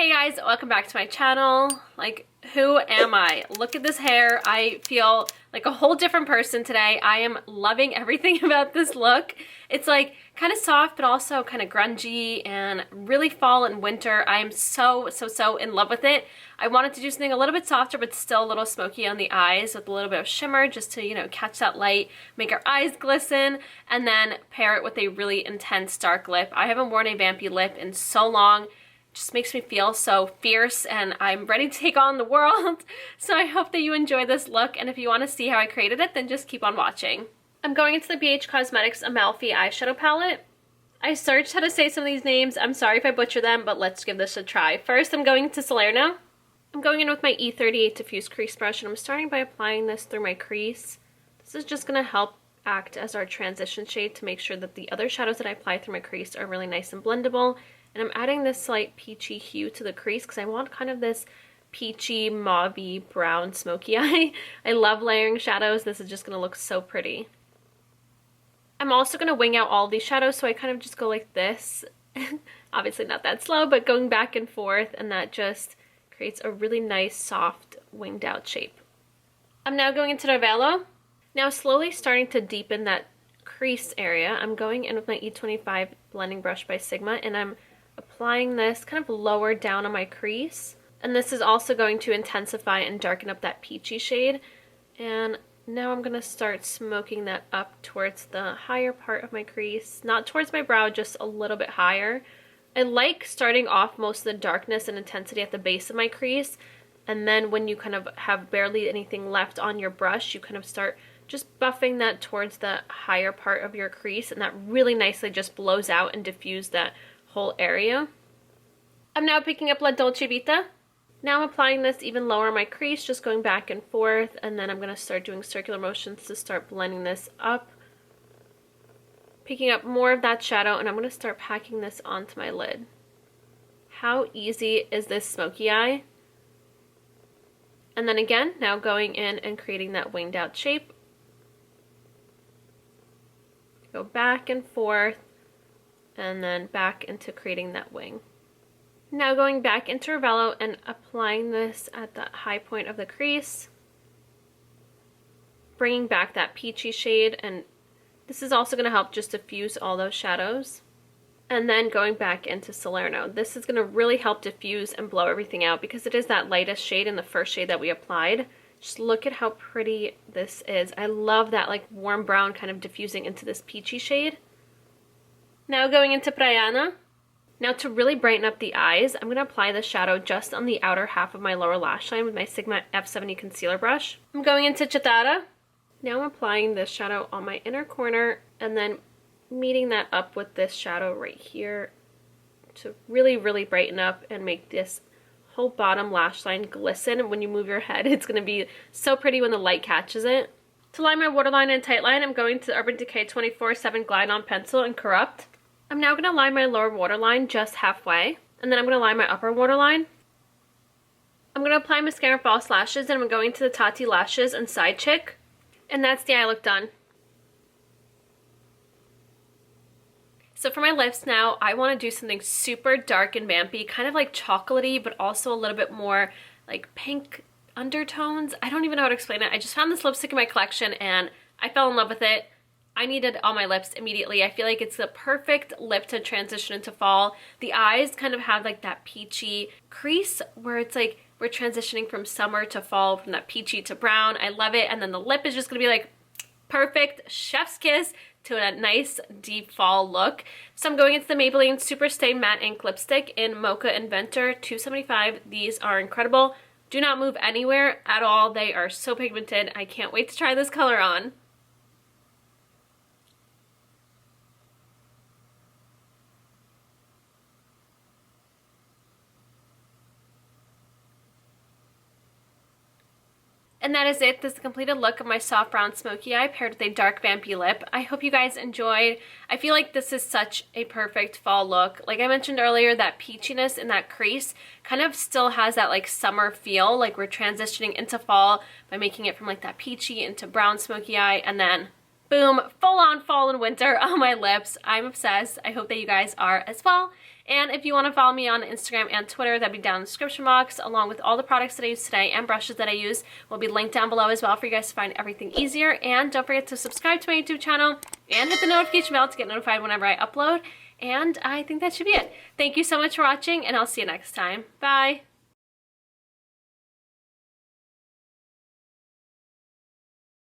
Hey guys, welcome back to my channel. Like, who am I? Look at this hair. I feel like a whole different person today. I am loving everything about this look. It's like kind of soft, but also kind of grungy and really fall and winter. I am so in love with it. I wanted to do something a little bit softer, but still a little smoky on the eyes with a little bit of shimmer just to, you know, catch that light, make our eyes glisten, and then pair it with a really intense dark lip. I haven't worn a Vampy lip in so long. Just makes me feel so fierce and I'm ready to take on the world. So I hope that you enjoy this look, and if you want to see how I created it, then just keep on watching. I'm going into the BH Cosmetics Amalfi eyeshadow palette. I searched how to say some of these names. I'm sorry if I butcher them, but let's give this a try. First, I'm going to Salerno. I'm going in with my E38 Diffuse Crease Brush, and I'm starting by applying this through my crease. This is just going to help act as our transition shade to make sure that the other shadows that I apply through my crease are really nice and blendable. And I'm adding this slight peachy hue to the crease because I want kind of this peachy, mauvey, brown, smoky eye. I love layering shadows. This is just going to look so pretty. I'm also going to wing out all these shadows, so I kind of just go like this. Obviously not that slow, but going back and forth, and that just creates a really nice, soft, winged out shape. I'm now going into the velo. Now slowly starting to deepen that crease area. I'm going in with my E25 blending brush by Sigma, and I'm applying this kind of lower down on my crease, and this is also going to intensify and darken up that peachy shade. And now I'm going to start smoking that up towards the higher part of my crease, not towards my brow, just a little bit higher. I like starting off most of the darkness and intensity at the base of my crease, and then when you kind of have barely anything left on your brush, you kind of start just buffing that towards the higher part of your crease, and that really nicely just blows out and diffuses that whole area. I'm now picking up La Dolce Vita. Now I'm applying this even lower on my crease, just going back and forth, and then I'm going to start doing circular motions to start blending this up. Picking up more of that shadow, and I'm going to start packing this onto my lid. How easy is this smoky eye? And then again, now going in and creating that winged out shape. Go back and forth, and then back into creating that wing. Now going back into Ravello and applying this at the high point of the crease, bringing back that peachy shade, and this is also going to help just diffuse all those shadows. And then going back into Salerno. This is going to really help diffuse and blow everything out because it is that lightest shade in the first shade that we applied. Just look at how pretty this is. I love that like warm brown kind of diffusing into this peachy shade. Now going into Praiana. Now to really brighten up the eyes, I'm going to apply the shadow just on the outer half of my lower lash line with my Sigma F70 concealer brush. I'm going into Chitarra. Now I'm applying this shadow on my inner corner and then meeting that up with this shadow right here to really brighten up and make this whole bottom lash line glisten. When you move your head, it's going to be so pretty when the light catches it. To line my waterline and tightline, I'm going to Urban Decay 24/7 Glide On Pencil and Corrupt. I'm now going to line my lower waterline just halfway, and then I'm going to line my upper waterline. I'm going to apply mascara false lashes, and I'm going to the Tati Lashes and Side Chick, and that's the eye look done. So for my lips now, I want to do something super dark and vampy, kind of like chocolatey, but also a little bit more like pink undertones. I don't even know how to explain it. I just found this lipstick in my collection, and I fell in love with it. I needed it on my lips immediately. I feel like it's the perfect lip to transition into fall. The eyes kind of have like that peachy crease where it's like we're transitioning from summer to fall, from that peachy to brown. I love it. And then the lip is just gonna be like perfect chef's kiss to a nice deep fall look. So I'm going into the Maybelline Super Stay Matte Ink Lipstick in Mocha Inventor 275. These are incredible. Do not move anywhere at all. They are so pigmented. I can't wait to try this color on. And that is it. This is the completed look of my soft brown smoky eye paired with a dark vampy lip. I hope you guys enjoyed. I feel like this is such a perfect fall look. Like I mentioned earlier, that peachiness in that crease kind of still has that like summer feel, like we're transitioning into fall by making it from like that peachy into brown smoky eye, and then boom, full on fall and winter on my lips. I'm obsessed. I hope that you guys are as well. And if you want to follow me on Instagram and Twitter, that'd be down in the description box, along with all the products that I use today and brushes that I use will be linked down below as well for you guys to find everything easier. And don't forget to subscribe to my YouTube channel and hit the notification bell to get notified whenever I upload. And I think that should be it. Thank you so much for watching, and I'll see you next time. Bye!